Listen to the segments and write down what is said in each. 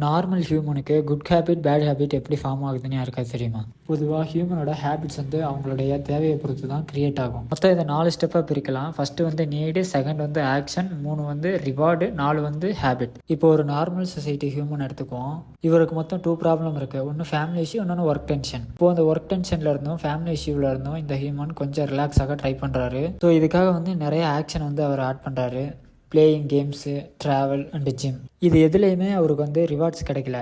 Normal ஹியூமனுக்கு good habit bad habit எப்படி form ஆகுதுன்னு யாருக்கா தெரியுமா? பொதுவாக ஹியூமனோட ஹேபிட்ஸ் அவங்களுடைய தேவையை பொறுத்து தான் கிரியேட் ஆகும். மொத்தம் இதை 4 ஸ்டெப்பாக பிரிக்கலாம். First need, second action, 3 reward, 4 habit. இப்போ ஒரு நார்மல் சொசைட்டி ஹியூமன் எடுத்துக்குவோம். இவருக்கு மொத்தம் 2 ப்ராப்ளம் இருக்குது. ஒன்று ஃபேமிலி இஷ்யூ, இன்னொன்று ஒர்க் டென்ஷன். இப்போ அந்த ஒர்க் டென்ஷனில் இருந்தும் ஃபேமிலி இஷ்யூவில் இருந்தும் இந்த ஹியூமன் கொஞ்சம் ரிலாக்ஸ் ஆக ட்ரை பண்ணுறாரு. ஸோ இதுக்காக நிறைய ஆக்ஷன் அவர் ஆட் பண்ணுறாரு. Playing games, travel and gym. இது எதுலேயுமே அவருக்கு ரிவார்ட்ஸ் கிடைக்கல.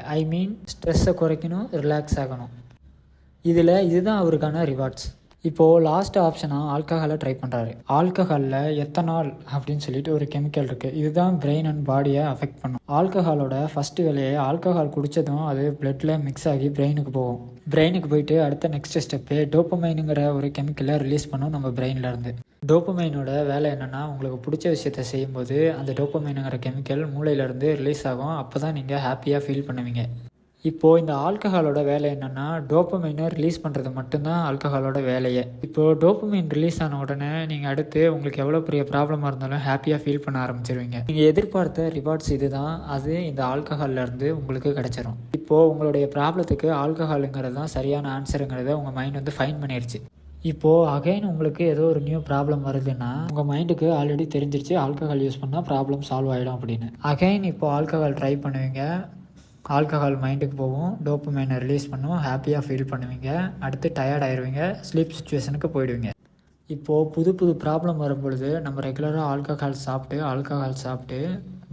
ஸ்ட்ரெஸ்ஸை குறைக்கணும், ரிலாக்ஸ் ஆகணும். இதுதான் அவருக்கான ரிவார்ட்ஸ். இப்போது லாஸ்ட் ஆப்ஷனாக ஆல்கஹாலை ட்ரை பண்ணுறாரு. ஆல்கஹாலில் எத்தனால் அப்படின்னு சொல்லிட்டு ஒரு கெமிக்கல் இருக்குது. இதுதான் பிரெயின் அண்ட் பாடியை அஃபெக்ட் பண்ணும். ஆல்கஹாலோட ஃபஸ்ட்டு வேலையை ஆல்கஹால் குடித்ததும் அது பிளட்டில் மிக்ஸ் ஆகி பிரெயினுக்கு போகும். பிரெயினுக்கு போயிட்டு அடுத்த நெக்ஸ்ட் ஸ்டெப்பு டோப்பமைனுங்கிற ஒரு கெமிக்கலை ரிலீஸ் பண்ணும் நம்ம பிரெயின்லேருந்து. டோப்பமைனோட வேலை என்னென்னா, உங்களுக்கு பிடிச்ச விஷயத்த செய்யும்போது அந்த டோப்பமைனுங்கிற கெமிக்கல் மூளையிலேருந்து ரிலீஸ் ஆகும். அப்போ தான் நீங்கள் ஹாப்பியாக ஃபீல் பண்ணுவீங்க. இப்போது இந்த ஆல்கஹாலோட வேலை என்னென்னா, டோப்பமைனை ரிலீஸ் பண்ணுறது மட்டும்தான் ஆல்கஹாலோட வேலையை. இப்போது டோப்பமைன் ரிலீஸ் ஆன உடனே நீங்கள் அடுத்து உங்களுக்கு எவ்வளோ பெரிய ப்ராப்ளமாக இருந்தாலும் ஹாப்பியாக ஃபீல் பண்ண ஆரம்பிச்சிருவீங்க. நீங்கள் எதிர்பார்த்த ரிவார்ட்ஸ் இதுதான். அது இந்த ஆல்கஹால்லேருந்து உங்களுக்கு கிடச்சிரும். இப்போது உங்களுடைய ப்ராப்ளத்துக்கு ஆல்கஹாலுங்கிறது தான் சரியான ஆன்சருங்கிறத உங்கள் மைண்ட் ஃபைன் பண்ணிடுச்சு. இப்போது அகைன் உங்களுக்கு ஏதோ ஒரு நியூ ப்ராப்ளம் வருதுன்னா உங்கள் மைண்டுக்கு ஆல்ரெடி தெரிஞ்சிருச்சு ஆல்கஹால் யூஸ் பண்ணால் ப்ராப்ளம் சால்வ் ஆகிடும் அப்படின்னு. அகைன் இப்போது ஆல்கஹால் ட்ரை பண்ணுவீங்க. ஆல்கஹால் மைண்டுக்கு போகும், டோப்பமைனை ரிலீஸ் பண்ணும், ஹாப்பியாக ஃபீல் பண்ணுவீங்க. அடுத்து டயர்ட் ஆயிடுவீங்க, ஸ்லீப் சுச்சுவேஷனுக்கு போயிடுவீங்க. இப்போது புது ப்ராப்ளம் வரும்பொழுது நம்ம ரெகுலராக ஆல்கஹால் சாப்பிட்டு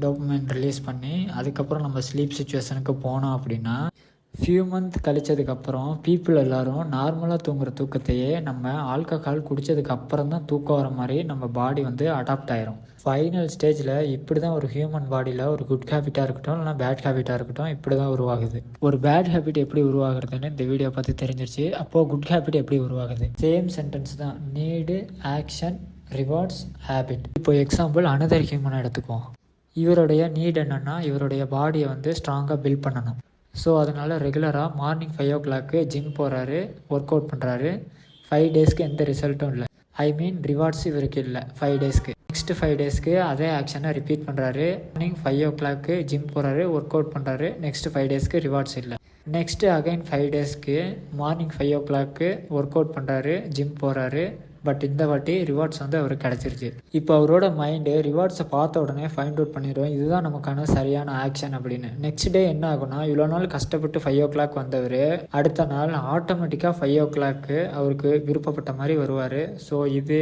டோப்பமைன் ரிலீஸ் பண்ணி அதுக்கப்புறம் நம்ம ஸ்லீப் சுச்சுவேஷனுக்கு போனோம் அப்படின்னா ஃபியூ மந்த் கழிச்சதுக்கப்புறம் பீப்புள் எல்லோரும் நார்மலாக தூங்குகிற தூக்கத்தையே நம்ம ஆல்கஹால் குடித்ததுக்கு அப்புறம் தான் தூக்கம் வர மாதிரி நம்ம பாடி அடாப்ட் ஆயிரும். ஃபைனல் ஸ்டேஜில் இப்படி தான் ஒரு ஹியூமன் பாடியில் ஒரு குட் ஹேபிட்டாக இருக்கட்டும் இல்லைனா பேட் ஹேபிட்டாக இருக்கட்டும் இப்படி தான் உருவாகுது. ஒரு பேட் ஹேபிட் எப்படி உருவாகுறதுன்னு இந்த வீடியோ பார்த்து தெரிஞ்சிருச்சு. அப்போது குட் ஹேபிட் எப்படி உருவாகுது? சேம் சென்டென்ஸ் தான். Need, action, rewards, habit. இப்போ எக்ஸாம்பிள் அனதர் ஹியூமனை எடுத்துக்குவோம். இவருடைய நீட் என்னென்னா, இவருடைய பாடியை ஸ்ட்ராங்காக பில்ட் பண்ணணும். ஸோ அதனால் ரெகுலராக மார்னிங் 5 o'clock ஜிம் போகிறாரு, ஒர்க் அவுட் பண்ணுறாரு. 5 daysக்கு எந்த ரிசல்ட்டும் இல்லை. ரிவார்ட்ஸ் இவருக்கு இல்லை 5 daysக்கு. நெக்ஸ்ட் 5 daysக்கு அதே ஆக்ஷனை ரிப்பீட் பண்ணுறாரு. மார்னிங் 5 o'clock ஜிம் போகிறாரு, ஒர்க் அவுட் பண்ணுறாரு. நெக்ஸ்ட் 5 daysக்கு ரிவார்ட்ஸ் இல்லை. நெக்ஸ்ட்டு அகைன் 5 daysக்கு மார்னிங் 5 o'clock ஒர்க் அவுட் பண்ணுறாரு, ஜிம் போகிறாரு. பட் இந்த வாட்டி ரிவார்ட்ஸ் அவருக்கு கிடச்சிருச்சு. இப்போ அவரோட மைண்டு ரிவார்ட்ஸை பார்த்த உடனே ஃபைண்ட் அவுட் பண்ணிடுவோம் இதுதான் நமக்கான சரியான ஆக்ஷன் அப்படின்னு. நெக்ஸ்ட் டே என்ன ஆகுனா, இவ்வளோ நாள் கஷ்டப்பட்டு 5 o'clock வந்தவர் அடுத்த நாள் ஆட்டோமேட்டிக்காக 5 o'clock அவருக்கு விருப்பப்பட்ட மாதிரி வருவார். ஸோ இது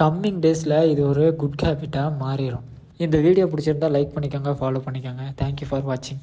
கம்மிங் டேஸில் இது ஒரு குட் ஹேபிட்டாக மாறிடும். இந்த வீடியோ பிடிச்சிருந்தால் லைக் பண்ணிக்கோங்க, ஃபாலோ பண்ணிக்கோங்க. தேங்க்யூ ஃபார் வாட்சிங்.